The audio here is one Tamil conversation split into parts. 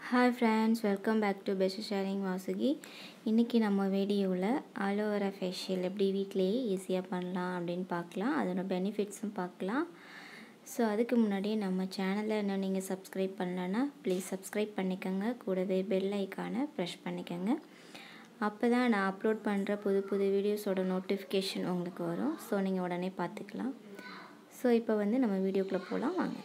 Hi friends, welcome back to Best Sharing Vasugi. இன்றைக்கி நம்ம வீடியோவில் ஆலோவேரா ஃபேஷியல் எப்படி வீட்டிலேயே ஈஸியாக பண்ணலாம் அப்படின்னு பார்க்கலாம். அதோட பெனிஃபிட்ஸும் பார்க்கலாம். ஸோ அதுக்கு முன்னாடி நம்ம சேனலை இன்னும் நீங்கள் சப்ஸ்கிரைப் பண்ணலன்னா ப்ளீஸ் சப்ஸ்கிரைப் பண்ணிக்கோங்க. கூடவே பெல் ஐக்கானை ப்ரெஷ் பண்ணிக்கோங்க. அப்போ தான் நான் அப்லோட் பண்ணுற புது வீடியோஸோட நோட்டிஃபிகேஷன் உங்களுக்கு வரும். ஸோ நீங்கள் உடனே பார்த்துக்கலாம். ஸோ இப்போ நம்ம வீடியோக்குள்ளே போகலாம் வாங்க.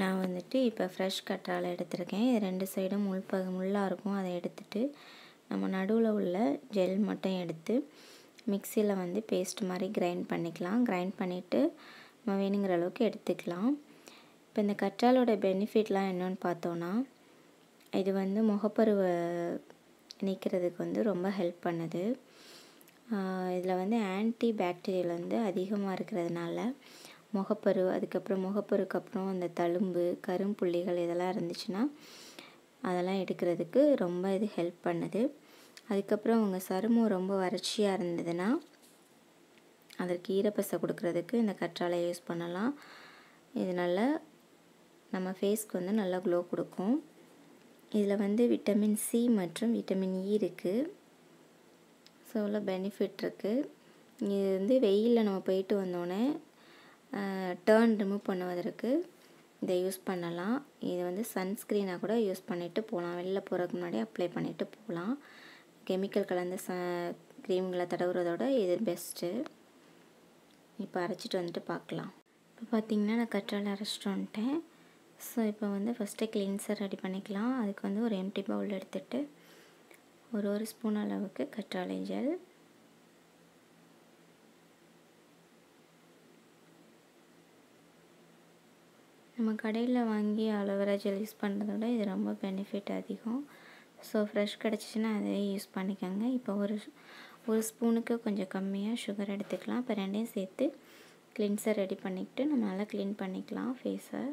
நான் இப்போ ஃப்ரெஷ் கற்றாழை எடுத்திருக்கேன். இது 2 சைடும் முள்ளாக இருக்கும். அதை எடுத்துகிட்டு நம்ம நடுவில் உள்ள ஜெல் மட்டும் எடுத்து மிக்சியில் பேஸ்ட் மாதிரி கிரைண்ட் பண்ணிக்கலாம். கிரைண்ட் பண்ணிவிட்டு நம்ம வேணுங்கிற அளவுக்கு எடுத்துக்கலாம். இப்போ இந்த கற்றாழோட பெனிஃபிட்லாம் என்னென்னு பார்த்தோன்னா, இது முகப்பருவை நீக்கிறதுக்கு ரொம்ப ஹெல்ப் பண்ணுது. இதில் ஆன்டி பாக்டீரியல் அதிகமாக இருக்கிறதுனால முகப்பரு, அதுக்கப்புறம் முகப்பருக்கு அப்புறம் அந்த தழும்பு, கரும்புள்ளிகள் இதெல்லாம் இருந்துச்சுன்னா அதெல்லாம் எடுக்கிறதுக்கு ரொம்ப இது ஹெல்ப் பண்ணுது. அதுக்கப்புறம் உங்கள் சருமம் ரொம்ப வறட்சியாக இருந்ததுன்னா அதற்கு ஈரப்பசை கொடுக்கறதுக்கு இந்த கற்றாழையை யூஸ் பண்ணலாம். இதனால் நம்ம ஃபேஸ்க்கு நல்லா க்ளோ கொடுக்கும். இதில் விட்டமின் சி மற்றும் விட்டமின் இ இருக்குது. ஸோ இவ்வளோ பெனிஃபிட் இருக்குது. இது வெயிலில் நம்ம போயிட்டு வந்தோடனே டர்ன் ரிமூவ் பண்ணுவதற்கு இதை யூஸ் பண்ணலாம். இது சன்ஸ்க்ரீனாக கூட யூஸ் பண்ணிவிட்டு போகலாம். வெளில போகிறதுக்கு முன்னாடி அப்ளை பண்ணிவிட்டு போகலாம். கெமிக்கல் கலந்த க்ரீம்களை தடவுறதோட இது பெஸ்ட்டு. இப்போ அரைச்சிட்டு பார்க்கலாம். இப்போ பார்த்திங்கன்னா நான் கற்றாழை அரைச்சிட்டு வந்துட்டேன். ஸோ இப்போ ஃபஸ்ட்டு கிளீன்சர் ரெடி பண்ணிக்கலாம். அதுக்கு ஒரு எம்டி பவுல் எடுத்துகிட்டு ஒரு ஸ்பூன் அளவுக்கு கற்றாழை ஜெல், நம்ம கடையில் வாங்கி ஆலோவேரா ஜெல் யூஸ் பண்ணுறத விட இது ரொம்ப பெனிஃபிட் அதிகம். ஸோ ஃப்ரெஷ் கிடச்சிச்சின்னா அதே யூஸ் பண்ணிக்கோங்க. இப்போ ஒரு ஸ்பூனுக்கு கொஞ்சம் கம்மியாக சுகர் எடுத்துக்கலாம். இப்போ ரெண்டையும் சேர்த்து கிளீன்சர் ரெடி பண்ணிக்கிட்டு நம்ம நல்லா க்ளீன் பண்ணிக்கலாம் ஃபேஸை.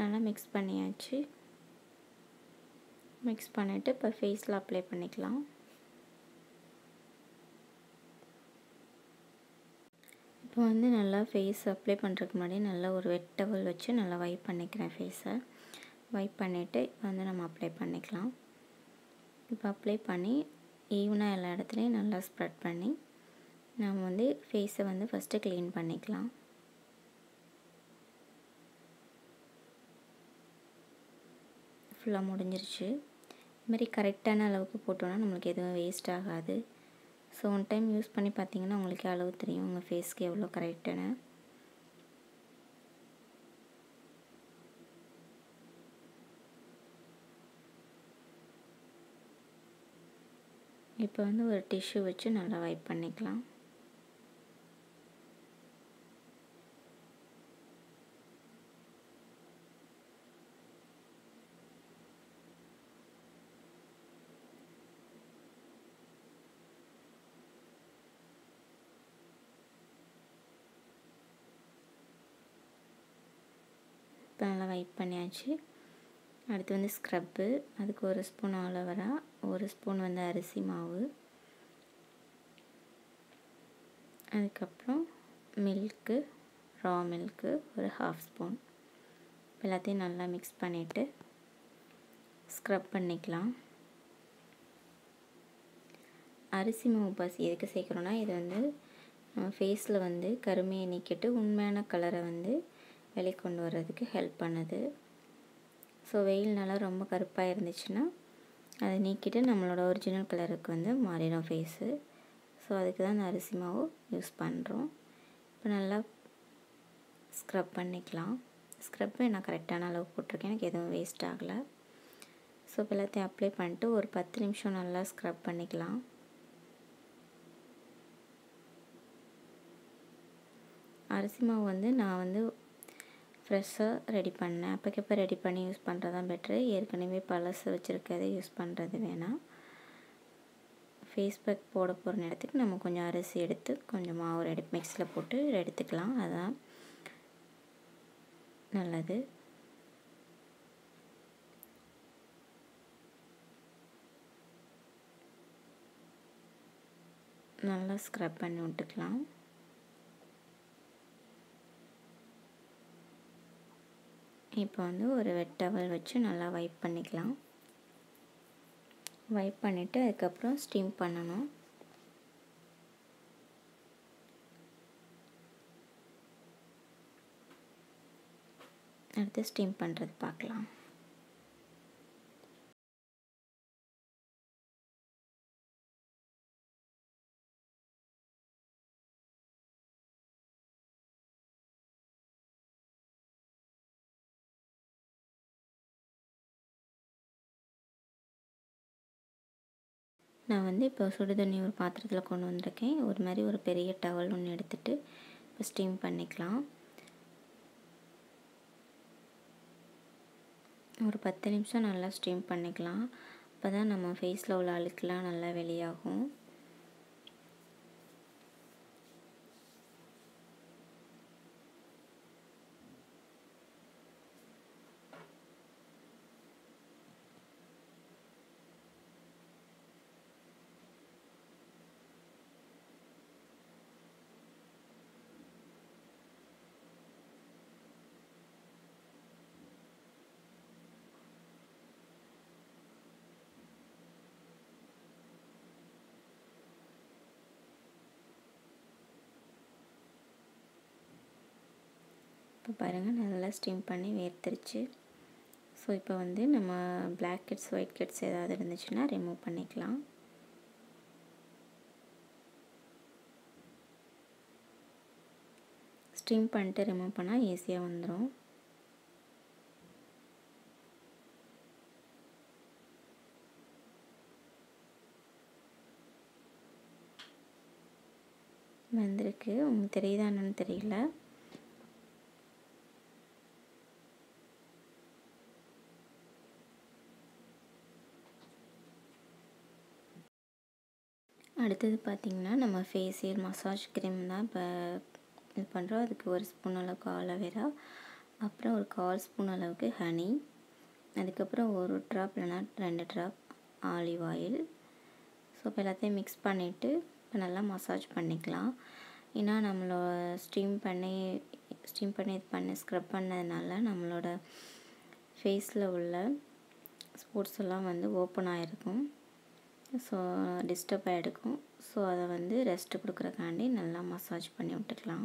நல்லா மிக்ஸ் பண்ணியாச்சு. மிக்ஸ் பண்ணிவிட்டு இப்போ ஃபேஸில் அப்ளை பண்ணிக்கலாம். இப்போ நல்லா ஃபேஸ் அப்ளை பண்ணுறதுக்கு முன்னாடி நல்லா ஒரு வெட் டவல் வச்சு நல்லா வைப் பண்ணிக்கிறேன் ஃபேஸை. வைப் பண்ணிவிட்டு இப்போ நம்ம அப்ளை பண்ணிக்கலாம். இப்போ அப்ளை பண்ணி ஈவனாக எல்லா இடத்துலையும் நல்லா ஸ்ப்ரெட் பண்ணி நம்ம ஃபேஸை ஃபஸ்ட்டு க்ளீன் பண்ணிக்கலாம். ஃபுல்லாக முடிஞ்சிருச்சு. இதுமாதிரி கரெக்டான அளவுக்கு போட்டோன்னா நம்மளுக்கு எதுவும் வேஸ்ட் ஆகாது. ஸோ ஒன் டைம் யூஸ் பண்ணி பார்த்தீங்கன்னா உங்களுக்கு அளவு தெரியும் உங்கள் ஃபேஸ்க்கு எவ்வளோ கரெக்டான. இப்போ ஒரு டிஷ்யூ வச்சு நல்லா வைப் பண்ணிக்கலாம். இப்போ நல்லா வைப் பண்ணியாச்சு. அடுத்து ஸ்க்ரப்பு. அதுக்கு ஒரு ஸ்பூன் ஆலோவேரா, ஒரு ஸ்பூன் அரிசி மாவு, அதுக்கப்புறம் மில்க்கு, ரா மில்க்கு ஒரு 1/2 ஸ்பூன். எல்லாத்தையும் நல்லா மிக்ஸ் பண்ணிவிட்டு ஸ்க்ரப் பண்ணிக்கலாம். அரிசி மாவு பசி எதுக்கு சேர்க்குறோன்னா, இது நம்ம ஃபேஸில் கருமையை நீக்கிட்டு உண்மையான கலரை வெளிக்கொண்டு வர்றதுக்கு ஹெல்ப் பண்ணுது. ஸோ வெயில்னால ரொம்ப கருப்பாக இருந்துச்சுன்னா அதை நீக்கிட்டு நம்மளோட ஒரிஜினல் கலருக்கு மாறிடும் ஃபேஸு. ஸோ அதுக்கு தான் அந்த அரிசி மாவு யூஸ் பண்ணுறோம். இப்போ நல்லா ஸ்க்ரப் பண்ணிக்கலாம். ஸ்க்ரப்பு நான் கரெக்டான அளவு போட்டிருக்கேன், எனக்கு எதுவும் வேஸ்ட் ஆகலை. ஸோ இப்போ எல்லாத்தையும் அப்ளை பண்ணிட்டு ஒரு 10 நிமிஷம் நல்லா ஸ்க்ரப் பண்ணிக்கலாம். அரிசி மாவு நான் ஃப்ரெஷ்ஷாக ரெடி பண்ணேன். அப்போக்கப்போ ரெடி பண்ணி யூஸ் பண்ணுறது தான் பெட்ரு. ஏற்கனவே பழசு வச்சுருக்கதை யூஸ் பண்ணுறது வேணாம். ஃபேஸ் பேக் போட போகிற நேரத்துக்கு நம்ம கொஞ்சம் அரிசி எடுத்து கொஞ்சம் மாவு மிக்ஸியில் போட்டு எடுத்துக்கலாம். அதுதான் நல்லது. நல்லா ஸ்க்ரப் பண்ணி விட்டுக்கலாம். இப்போ வந்து ஒரு வெட் டவல் வச்சு நல்லா வைப் பண்ணிக்கலாம். வைப் பண்ணிவிட்டு அதுக்கப்புறம் ஸ்டீம் பண்ணணும். அடுத்து ஸ்டீம் பண்ணுறது பார்க்கலாம். நான் வந்து இப்போ சுடு தண்ணி ஒரு பாத்திரத்தில் கொண்டு வந்திருக்கேன். ஒரு மாதிரி ஒரு பெரிய டவல் ஒன்று எடுத்துகிட்டு இப்போ ஸ்டீம் பண்ணிக்கலாம். ஒரு 10 நிமிஷம் நல்லா ஸ்டீம் பண்ணிக்கலாம். அப்போ தான் நம்ம ஃபேஸில் உள்ள அழுக்கெலாம் நல்லா வெளியாகும். இப்போ பாருங்கள் நல்லா ஸ்டீம் பண்ணி வேர்த்துருச்சு. ஸோ இப்போ வந்து நம்ம பிளாக் ஹெட்ஸ் ஒயிட் ஹெட்ஸ் ஏதாவது இருந்துச்சுன்னா ரிமூவ் பண்ணிக்கலாம். ஸ்டீம் பண்ணிட்டு ரிமூவ் பண்ணால் ஈஸியாக வந்துடும். வந்திருக்கு, உங்களுக்கு தெரியுதான்னு தெரியல. அடுத்தது பார்த்திங்கன்னா நம்ம ஃபேஷியல் மசாஜ் க்ரீம் தான் இப்போ இது பண்ணுறோம். அதுக்கு ஒரு ஸ்பூன் அளவுக்கு ஆலோவேரா, அப்புறம் ஒரு 1/4 ஸ்பூன் அளவுக்கு ஹனி, அதுக்கப்புறம் ஒரு ட்ராப் இல்லைனா 2 ட்ராப் ஆலிவ் ஆயில். ஸோ இப்போ எல்லாத்தையும் மிக்ஸ் பண்ணிவிட்டு இப்போ நல்லா மசாஜ் பண்ணிக்கலாம். ஏன்னா நம்மளோட ஸ்டீம் பண்ணி இது பண்ணி ஸ்க்ரப் பண்ணதுனால நம்மளோட ஃபேஸில் உள்ள ஸ்பாட்ஸ் எல்லாம் வந்து ஓப்பன் ஆகிருக்கும். ஸோ டிஸ்டர்ப் ஆகிருக்கும். ஸோ அதை வந்து ரெஸ்ட் கொடுக்குறக்காண்டி நல்லா மசாஜ் பண்ணி விட்டுக்கலாம்.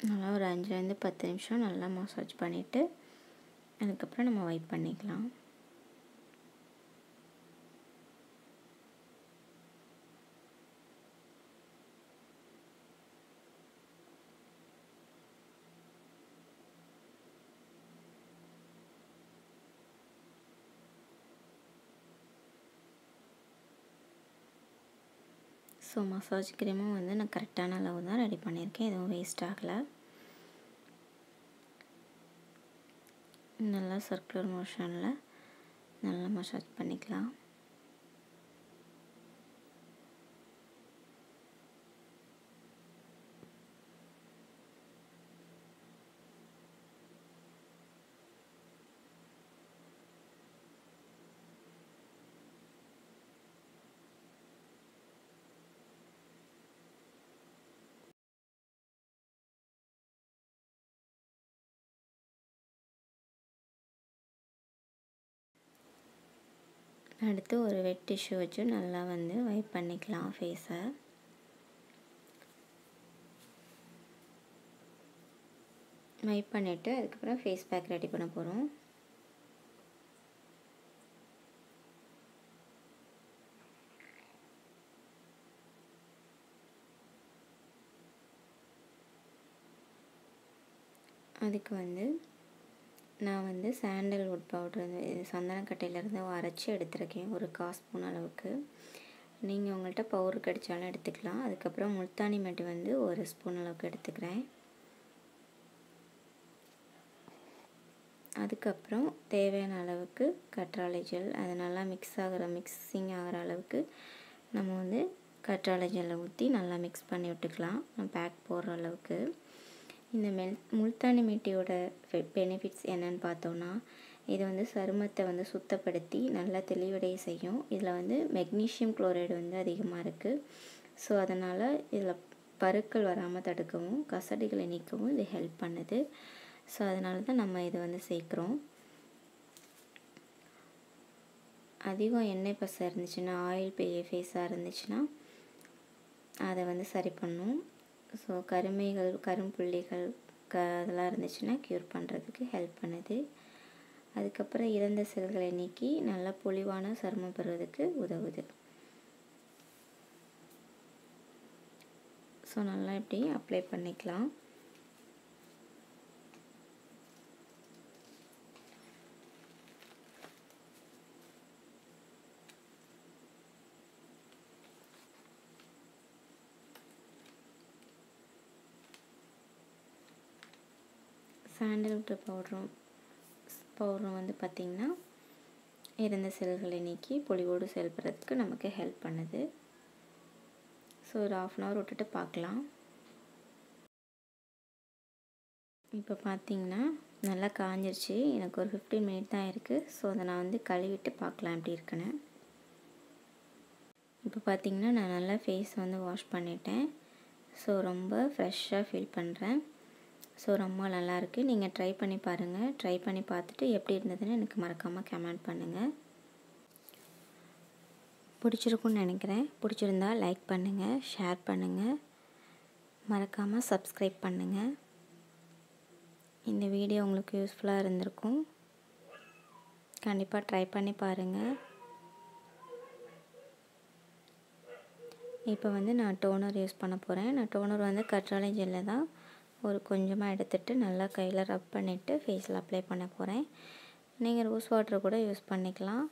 நல்லா ஒரு 5லேருந்து 10 நிமிஷம் நல்லா மசாஜ் பண்ணிவிட்டு அதுக்கப்புறம் நம்ம வைப் பண்ணிக்கலாம். ஸோ மசாஜ் க்ரீமும் வந்து நான் கரெக்டான அளவு தான் ரெடி பண்ணியிருக்கேன், எதுவும் வேஸ்ட் ஆகலை. நல்லா சர்க்குலர் மோஷனில் நல்லா மசாஜ் பண்ணிக்கலாம். அடுத்து ஒரு வெட் டிஷ்யூ வச்சு நல்லா வந்து வைப் பண்ணிக்கலாம் ஃபேஸை. வைப் பண்ணிவிட்டு அதுக்கப்புறம் ஃபேஸ் பேக் ரெடி பண்ண போகிறோம். அதுக்கு வந்து நான் வந்து சாண்டல்வுட் பவுடர் இது சந்தனக்கட்டையிலேருந்து அரைச்சி எடுத்துருக்கேன், ஒரு 1/4 ஸ்பூன் அளவுக்கு. நீங்கள் உங்கள்கிட்ட பவுடர் கிடைச்சாலும் எடுத்துக்கலாம். அதுக்கப்புறம் முல்தானி மெட்டி வந்து 1 ஸ்பூன் அளவுக்கு எடுத்துக்கிறேன். அதுக்கப்புறம் தேவையான அளவுக்கு கற்றாழை ஜெல், அது நல்லா மிக்சிங் ஆகிற அளவுக்கு நம்ம வந்து கற்றாழை ஜெல்லை ஊற்றி நல்லா மிக்ஸ் பண்ணி விட்டுக்கலாம், பேக் போடுற அளவுக்கு. இந்த முல்தானி மெட்டியோட பெனிஃபிட்ஸ் என்னன்னு பார்த்தோன்னா, இது வந்து சருமத்தை வந்து சுத்தப்படுத்தி நல்லா தெளிவடைய செய்யும். இதில் வந்து மெக்னீஷியம் குளோரைடு வந்து அதிகமாக இருக்குது. ஸோ அதனால் இதில் பருக்கள் வராமல் தடுக்கவும் கசடுகளை நீக்கவும் இது ஹெல்ப் பண்ணுது. ஸோ அதனால தான் நம்ம இதை வந்து சேர்க்குறோம். அதிகம் எண்ணெய் பசை இருந்துச்சுன்னா, ஆயில் ஃபேஸாக இருந்துச்சுன்னா அதை வந்து சரி பண்ணும். ஸோ கருமைகள், கரும்புள்ளிகள் அதெல்லாம் இருந்துச்சுன்னா க்யூர் பண்ணுறதுக்கு ஹெல்ப் பண்ணுது. அதுக்கப்புறம் இறந்த செல்களை நீக்கி நல்லா பொலிவான சருமம் பெறுவதற்கு உதவுது. ஸோ நல்லா இப்படி அப்ளை பண்ணிக்கலாம். சாண்டல்வுட் பவுடரும் வந்து பார்த்திங்கன்னா இறந்த செல்களை நீக்கி பொலிவோடு செயல்படுறதுக்கு நமக்கு ஹெல்ப் பண்ணுது. ஸோ ஒரு 1/2 hour விட்டுட்டு பார்க்கலாம். இப்போ பார்த்திங்கன்னா நல்லா காஞ்சிருச்சு. எனக்கு ஒரு 15 minutes தான் இருக்குது. ஸோ அதை நான் வந்து கழுவிட்டு பார்க்கலாம் எப்படி இருக்குன்னு. இப்போ பார்த்திங்கன்னா நான் நல்லா ஃபேஸ் வந்து வாஷ் பண்ணிட்டேன். ஸோ ரொம்ப ஃப்ரெஷ்ஷாக ஃபீல் பண்ணுறேன். ஸோ ரொம்ப நல்லாயிருக்கு. நீங்கள் ட்ரை பண்ணி பாருங்கள். ட்ரை பண்ணி பார்த்துட்டு எப்படி இருந்ததுன்னு எனக்கு மறக்காமல் கமெண்ட் பண்ணுங்கள். பிடிச்சிருக்குன்னு நினைக்கிறேன். பிடிச்சிருந்தா லைக் பண்ணுங்கள், ஷேர் பண்ணுங்கள், மறக்காமல் சப்ஸ்கிரைப் பண்ணுங்கள். இந்த வீடியோ உங்களுக்கு யூஸ்ஃபுல்லாக இருந்திருக்கும். கண்டிப்பாக ட்ரை பண்ணி பாருங்கள். இப்போ வந்து நான் டோனர் யூஸ் பண்ண போகிறேன். நான் டோனர் வந்து கற்றாழை ஜெல்லை தான் ஒரு கொஞ்சமாக எடுத்துகிட்டு நல்லா கையில் ரப் பண்ணிவிட்டு ஃபேஸில் அப்ளை பண்ண போகிறேன். நீங்கள் ரோஸ் வாட்டர் கூட யூஸ் பண்ணிக்கலாம்.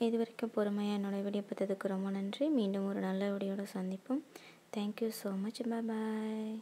இது வரைக்கும் பொறுமையாக என்னோடய வீடியோ பார்த்ததுக்கு ரொம்ப நன்றி. மீண்டும் ஒரு நல்ல வீடியோட சந்திப்போம். Thank you so much. பாய்.